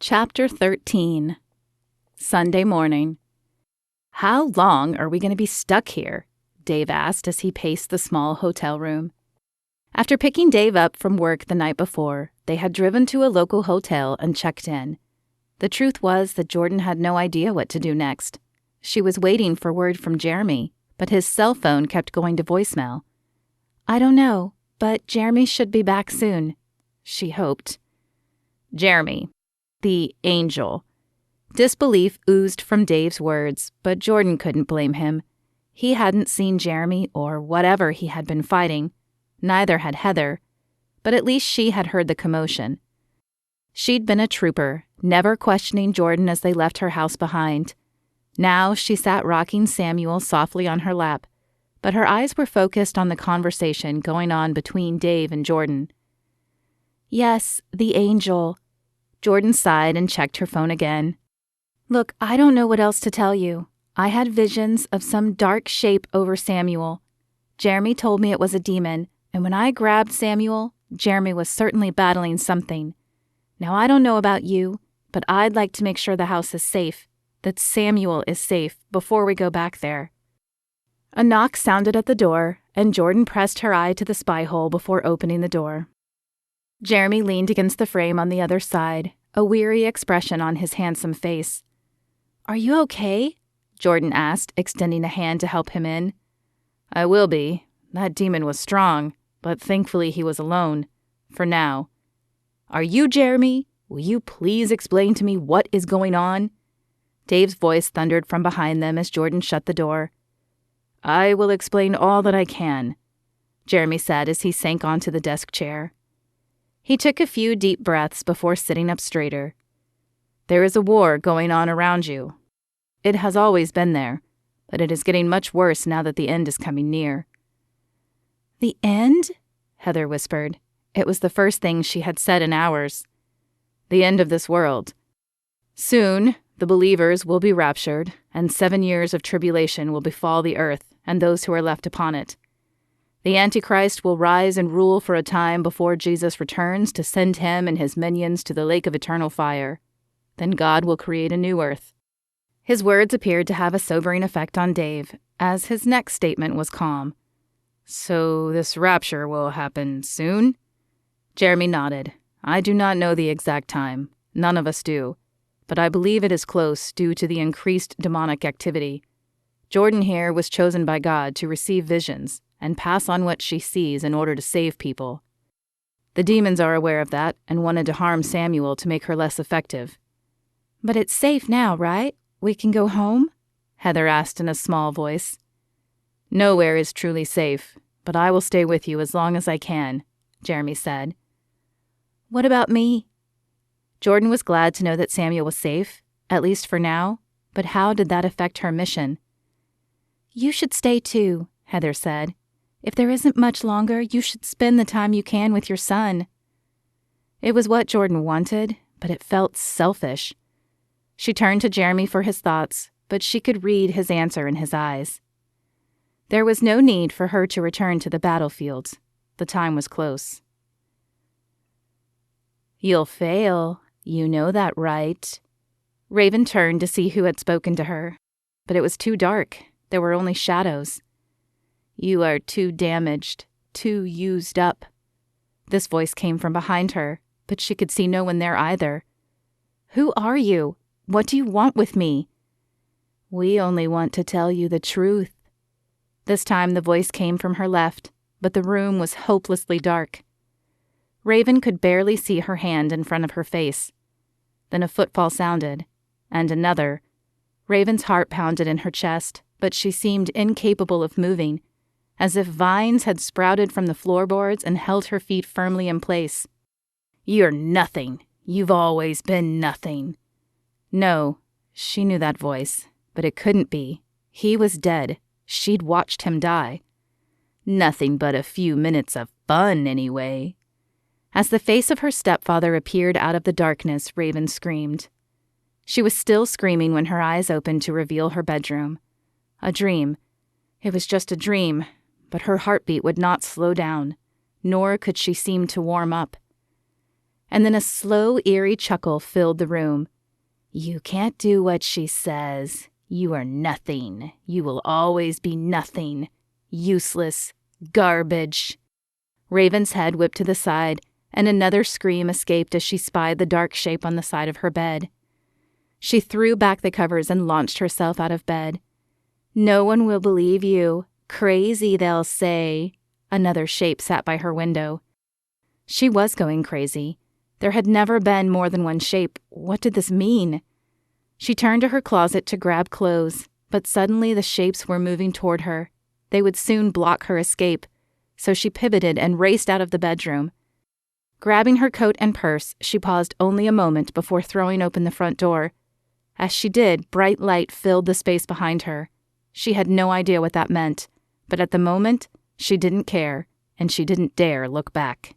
Chapter 13. Sunday morning. "How long are we going to be stuck here?" Dave asked as he paced the small hotel room. After picking Dave up from work the night before, they had driven to a local hotel and checked in. The truth was that Jordan had no idea what to do next. She was waiting for word from Jeremy, but his cell phone kept going to voicemail. "I don't know, but Jeremy should be back soon," she hoped. Jeremy. The angel. Disbelief oozed from Dave's words, but Jordan couldn't blame him. He hadn't seen Jeremy or whatever he had been fighting. Neither had Heather, but at least she had heard the commotion. She'd been a trooper, never questioning Jordan as they left her house behind. Now she sat rocking Samuel softly on her lap, but her eyes were focused on the conversation going on between Dave and Jordan. "Yes, the angel." Jordan sighed and checked her phone again. "Look, I don't know what else to tell you. I had visions of some dark shape over Samuel. Jeremy told me it was a demon, and when I grabbed Samuel, Jeremy was certainly battling something. Now I don't know about you, but I'd like to make sure the house is safe, that Samuel is safe, before we go back there." A knock sounded at the door, and Jordan pressed her eye to the spy hole before opening the door. Jeremy leaned against the frame on the other side, a weary expression on his handsome face. "Are you okay?" Jordan asked, extending a hand to help him in. "I will be. That demon was strong, but thankfully he was alone. For now. Are you Jeremy? Will you please explain to me what is going on?" Dave's voice thundered from behind them as Jordan shut the door. "I will explain all that I can," Jeremy said as he sank onto the desk chair. He took a few deep breaths before sitting up straighter. "There is a war going on around you. It has always been there, but it is getting much worse now that the end is coming near." "The end?" Heather whispered. It was the first thing she had said in hours. "The end of this world. Soon, the believers will be raptured, and 7 years of tribulation will befall the earth and those who are left upon it. The Antichrist will rise and rule for a time before Jesus returns to send him and his minions to the lake of eternal fire. Then God will create a new earth." His words appeared to have a sobering effect on Dave, as his next statement was calm. "So this rapture will happen soon?" Jeremy nodded. "I do not know the exact time. None of us do. But I believe it is close due to the increased demonic activity. Jordan here was chosen by God to receive visions and pass on what she sees in order to save people. The demons are aware of that and wanted to harm Samuel to make her less effective." "But it's safe now, right? We can go home?" Heather asked in a small voice. "Nowhere is truly safe, but I will stay with you as long as I can," Jeremy said. "What about me?" Jordan was glad to know that Samuel was safe, at least for now, but how did that affect her mission? "You should stay too," Heather said. "If there isn't much longer, you should spend the time you can with your son." It was what Jordan wanted, but it felt selfish. She turned to Jeremy for his thoughts, but she could read his answer in his eyes. There was no need for her to return to the battlefield. The time was close. "You'll fail. You know that, right?" Raven turned to see who had spoken to her, but it was too dark. There were only shadows. "You are too damaged, too used up." This voice came from behind her, but she could see no one there either. "Who are you? What do you want with me?" "We only want to tell you the truth." This time the voice came from her left, but the room was hopelessly dark. Raven could barely see her hand in front of her face. Then a footfall sounded, and another. Raven's heart pounded in her chest, but she seemed incapable of moving, as if vines had sprouted from the floorboards and held her feet firmly in place. "You're nothing. You've always been nothing." No, she knew that voice, but it couldn't be. He was dead. She'd watched him die. "Nothing but a few minutes of fun, anyway." As the face of her stepfather appeared out of the darkness, Raven screamed. She was still screaming when her eyes opened to reveal her bedroom. A dream. It was just a dream, but her heartbeat would not slow down, nor could she seem to warm up. And then a slow, eerie chuckle filled the room. "You can't do what she says. You are nothing. You will always be nothing. Useless. Garbage." Raven's head whipped to the side, and another scream escaped as she spied the dark shape on the side of her bed. She threw back the covers and launched herself out of bed. "No one will believe you. Crazy, they'll say." Another shape sat by her window. She was going crazy. There had never been more than one shape. What did this mean? She turned to her closet to grab clothes, but suddenly the shapes were moving toward her. They would soon block her escape, so she pivoted and raced out of the bedroom. Grabbing her coat and purse, she paused only a moment before throwing open the front door. As she did, bright light filled the space behind her. She had no idea what that meant, but at the moment, she didn't care, and she didn't dare look back.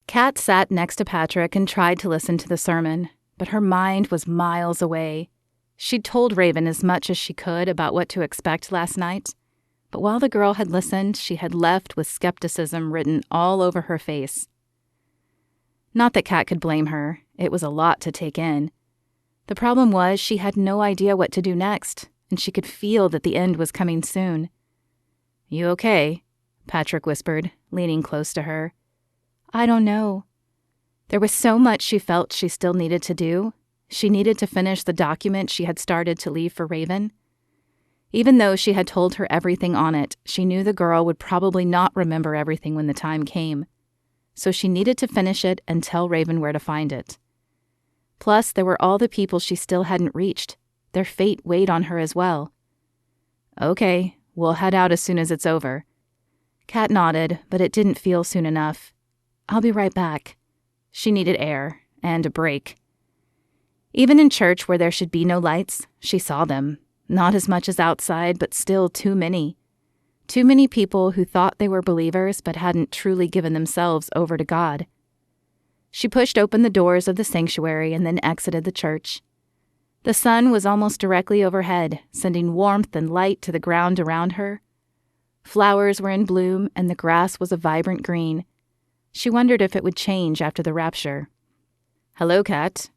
Kat sat next to Patrick and tried to listen to the sermon, but her mind was miles away. She'd told Raven as much as she could about what to expect last night, but while the girl had listened, she had left with skepticism written all over her face. Not that Kat could blame her. It was a lot to take in. The problem was she had no idea what to do next, and she could feel that the end was coming soon. "You okay?" Patrick whispered, leaning close to her. "I don't know." There was so much she felt she still needed to do. She needed to finish the document she had started to leave for Raven. Even though she had told her everything on it, she knew the girl would probably not remember everything when the time came. So she needed to finish it and tell Raven where to find it. Plus, there were all the people she still hadn't reached. Their fate weighed on her as well. "Okay, we'll head out as soon as it's over." Kat nodded, but it didn't feel soon enough. "I'll be right back." She needed air and a break. Even in church where there should be no lights, she saw them. Not as much as outside, but still too many. Too many people who thought they were believers but hadn't truly given themselves over to God. She pushed open the doors of the sanctuary and then exited the church. The sun was almost directly overhead, sending warmth and light to the ground around her. Flowers were in bloom and the grass was a vibrant green. She wondered if it would change after the rapture. "Hello, Kat."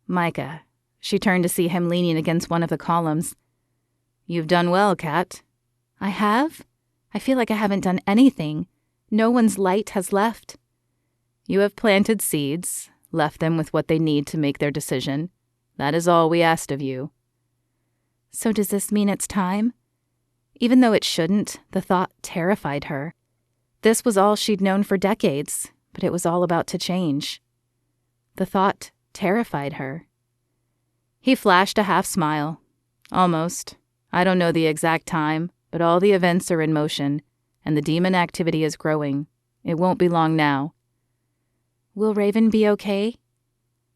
"Micah." She turned to see him leaning against one of the columns. "You've done well, Kat." "I have? I feel like I haven't done anything. No one's light has left." "You have planted seeds, left them with what they need to make their decision. That is all we asked of you." "So does this mean it's time?" Even though it shouldn't, the thought terrified her. This was all she'd known for decades, but it was all about to change. The thought terrified her. He flashed a half smile. "Almost. I don't know the exact time, but all the events are in motion, and the demon activity is growing. It won't be long now." "Will Raven be okay?"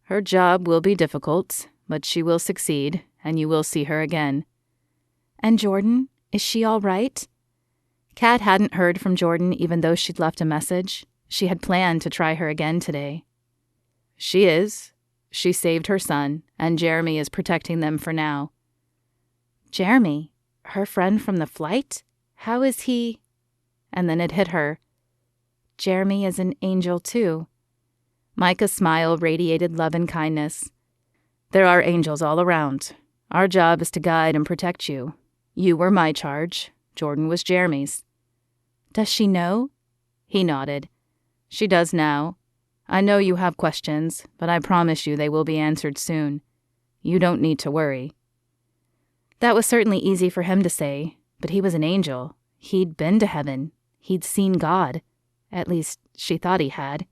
"Her job will be difficult, but she will succeed, and you will see her again." "And Jordan? Is she all right?" Kat hadn't heard from Jordan even though she'd left a message. She had planned to try her again today. "She is. She saved her son, and Jeremy is protecting them for now." "Jeremy? Her friend from the flight? How is he?" And then it hit her. Jeremy is an angel too. Micah's smile radiated love and kindness. "There are angels all around. Our job is to guide and protect you. You were my charge. Jordan was Jeremy's." "Does she know?" He nodded. "She does now. I know you have questions, but I promise you they will be answered soon. You don't need to worry." That was certainly easy for him to say, but he was an angel. He'd been to heaven. He'd seen God. At least, she thought he had.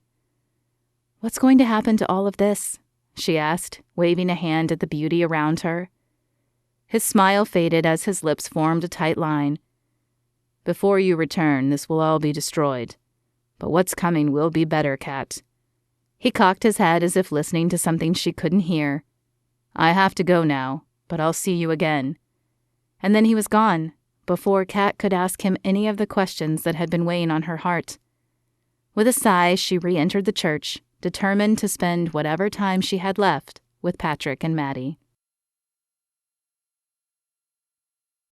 "What's going to happen to all of this?" she asked, waving a hand at the beauty around her. His smile faded as his lips formed a tight line. "Before you return, this will all be destroyed. But what's coming will be better, Kat." He cocked his head as if listening to something she couldn't hear. "I have to go now, but I'll see you again." And then he was gone, before Kat could ask him any of the questions that had been weighing on her heart. With a sigh, she re-entered the church, determined to spend whatever time she had left with Patrick and Maddie.